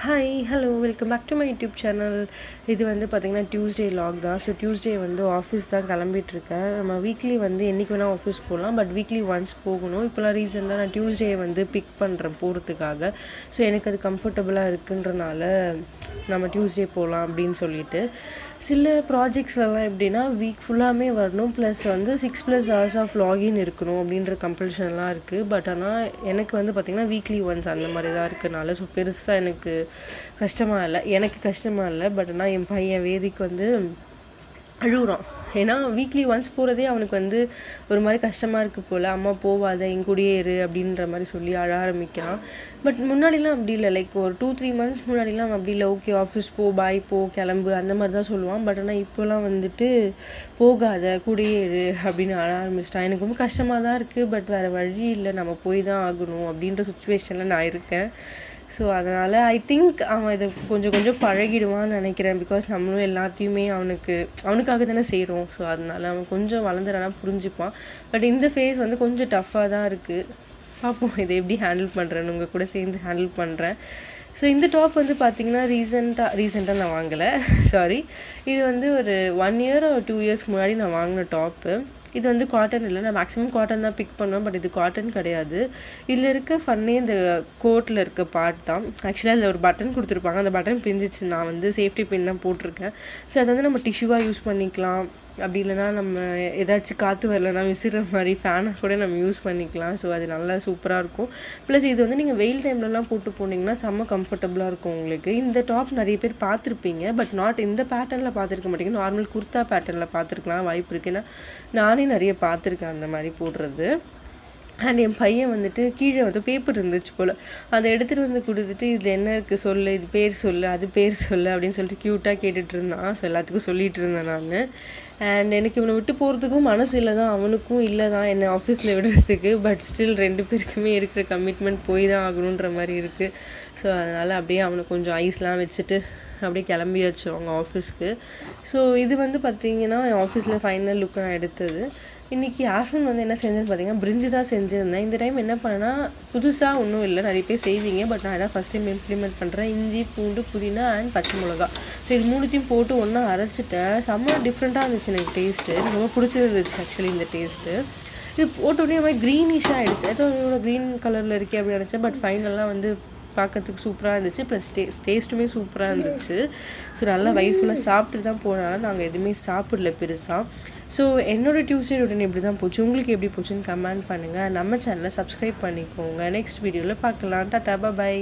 Hi hello welcome back to my YouTube channel. இது வந்து பார்த்திங்கன்னா டியூஸ்டே லாக் தான். ஸோ டியூஸ்டே வந்து ஆஃபீஸ் தான் கிளம்பிட்டுருக்கேன். நம்ம வீக்லி வந்து என்றைக்கு வேணால் ஆஃபீஸ் போகலாம், பட் வீக்லி ஒன்ஸ் போகணும். இப்போலாம் ரீசெண்டாக நான் டியூஸ்டே வந்து பிக் பண்ணுறேன் போகிறதுக்காக. ஸோ எனக்கு அது கம்ஃபர்டபுளாக இருக்குன்றனால நம்ம டியூஸ்டே போகலாம் அப்படின்னு சொல்லிட்டு. சில ப்ராஜெக்ட்ஸ்லாம் எப்படின்னா வீக் ஃபுல்லாமே வரணும், ப்ளஸ் வந்து 6+ hours ஆஃப் லாகின் இருக்கணும் அப்படின்ற கம்பல்ஷன்லாம் இருக்குது. பட் ஆனால் எனக்கு வந்து பார்த்திங்கன்னா வீக்லி ஒன்ஸ் அந்த மாதிரி தான் இருக்கனால ஸோ பெருசாக எனக்கு கஷ்டமாக இல்லை. பட் ஆனால் என் பையன் வேதிக்கு வந்து அழுகுறான். ஏன்னா வீக்லி ஒன்ஸ் போகிறதே அவனுக்கு வந்து ஒரு மாதிரி கஷ்டமாக இருக்குது போல். அம்மா போவாத என் கூடயே இரு அப்படின்ற மாதிரி சொல்லி அழ ஆரம்பிக்கிறான். பட் முன்னாடிலாம் அப்படி இல்லை. லைக் ஒரு 2-3 months முன்னாடிலாம் அவன் அப்படி இல்லை. ஓகே ஆஃபீஸ் போ, பாய் போ, கிளம்பு அந்த மாதிரி தான் சொல்லுவான். பட் ஆனால் இப்போலாம் வந்துட்டு போகாத கூடயே இரு அப்படின்னு அழ ஆரம்பிச்சிட்டான். எனக்கு ரொம்ப கஷ்டமாக தான் இருக்குது. பட் வேறு வழி இல்லை, நம்ம போய் தான் ஆகணும் அப்படின்ற சுச்சுவேஷனில் நான் இருக்கேன். ஸோ அதனால் ஐ திங்க் அவன் இதை கொஞ்சம் பழகிடுவான்னு நினைக்கிறேன். பிகாஸ் நம்மளும் எல்லாத்தையுமே அவனுக்காக தானே செய்கிறோம். ஸோ அதனால் அவன் கொஞ்சம் வளர்ந்துறானா புரிஞ்சுப்பான். பட் இந்த ஃபேஸ் வந்து கொஞ்சம் டஃப்பாக தான் இருக்குது. பார்ப்போம் இதை எப்படி ஹேண்டில் பண்ணுறேன்னு, உங்கள் கூட சேர்ந்து ஹேண்டில் பண்ணுறேன். ஸோ இந்த டாப் வந்து பார்த்திங்கன்னா ரீசெண்டாக நான் வாங்கலை, சாரி. இது வந்து ஒரு 1 year or 2 years முன்னாடி நான் வாங்கின டாப்பு. இது வந்து காட்டன் இல்லை, நான் மேக்ஸிமம் காட்டன் தான் பிக் பண்ணுவேன். பட் இது காட்டன் கிடையாது. இதில் இருக்க ஃபன்னே இந்த கோட்டில் இருக்க பார்ட் தான். ஆக்சுவலாக அதில் ஒரு பட்டன் கொடுத்துருப்பாங்க, அந்த பட்டன் பிரிஞ்சிச்சு. நான் வந்து சேஃப்டி பின் தான் போட்டிருக்கேன். ஸோ அதை வந்து நம்ம டிஷ்யூவாக யூஸ் பண்ணிக்கலாம். அப்படி இல்லைனா நம்ம ஏதாச்சும் காற்று வரலைன்னா விசிற மாதிரி ஃபேனை கூட நம்ம யூஸ் பண்ணிக்கலாம். ஸோ அது நல்லா சூப்பராக இருக்கும். ப்ளஸ் இது வந்து நீங்கள் வெயில் டைம்லலாம் போட்டு போனீங்கன்னா செம்ம கம்ஃபர்டபுளாக இருக்கும் உங்களுக்கு. இந்த டாப் நிறைய பேர் பார்த்துருப்பீங்க, பட் நாட் இந்த பேட்டர்னில் பார்த்துருக்க மாட்டீங்க. நார்மல் குர்த்தா பேட்டர்னில் பார்த்துருக்கலாம் வாய்ப்பு இருக்குன்னா. நானே நிறைய பார்த்துருக்கேன் அந்த மாதிரி போடுறது. அண்ட் என் பையன் வந்துட்டு கீழே வந்து பேப்பர் இருந்துச்சு போல், அதை எடுத்துகிட்டு வந்து கொடுத்துட்டு இதில் என்ன இருக்குது சொல்லு, இது பேர் சொல்லு, அது பேர் சொல்லு அப்படின்னு சொல்லிட்டு க்யூட்டாக கேட்டுட்டு இருந்தான். ஸோ எல்லாத்துக்கும் சொல்லிகிட்டு இருந்தேன் நான். அண்ட் எனக்கு இவனை விட்டு போகிறதுக்கும் மனசு இல்லை தான், அவனுக்கும் இல்லை தான் என்னை ஆஃபீஸில் விடுறதுக்கு. பட் ஸ்டில் 2 பேருக்குமே இருக்கிற கமிட்மெண்ட் போய் தான் ஆகணுன்ற மாதிரி இருக்குது. ஸோ அதனால் அப்படியே அவனை கொஞ்சம் ஐஸ்லாம் வச்சுட்டு அப்படியே கிளம்பியாச்சு அவங்க ஆஃபீஸ்க்கு. ஸோ இது வந்து பார்த்திங்கன்னா என் ஆஃபீஸில் ஃபைனல் லுக் நான் எடுத்தது. இன்றைக்கி ஆஃப்டர்நூன் வந்து என்ன செஞ்சேன்னு பார்த்தீங்கன்னா பிரிஞ்சு தான் செஞ்சுருந்தேன். இந்த டைம் என்ன பண்ணேன்னா புதுசாக ஒன்றும் இல்லை, நிறைய பேர் செய்வீங்க. பட் நான் எதாவது ஃபஸ்ட் டைம் இம்ப்ளிமெண்ட் பண்ணுறேன். இஞ்சி, பூண்டு, புதினா அண்ட் பச்சை மிளகா. ஸோ இது 3த்தையும் போட்டு ஒன்றா அரைச்சிட்டேன். செம்ம டிஃப்ரெண்ட்டாக இருந்துச்சு எனக்கு டேஸ்ட்டு. எனக்கு ரொம்ப பிடிச்சிருந்துச்சு ஆக்சுவலி இந்த டேஸ்ட்டு. இது போட்டோடனே மாதிரி க்ரீனிஷாக ஆகிடுச்சு. ஏதோ க்ரீன் கலரில் இருக்கே அப்படின்னு நினச்சேன். பட் ஃபைனலாக வந்து பார்க்கறதுக்கு சூப்பராக இருந்துச்சு. ப்ளஸ் டேஸ்ட்டுமே சூப்பராக இருந்துச்சு. ஸோ நல்லா வயிறு ஃபுல்லாக சாப்பிட்டு தான் போனாலும் நாங்கள் எதுவுமே சாப்பிடல பெருசாக. ஸோ என்னோடய டியூஸ்டே ரொட்டீன் இப்படி தான் போச்சு. உங்களுக்கு எப்படி போச்சுன்னு கமெண்ட் பண்ணுங்கள். நம்ம சேனலை சப்ஸ்கிரைப் பண்ணிக்கோங்க. நெக்ஸ்ட் வீடியோவில் பார்க்கலாம். டாடா, பாய்.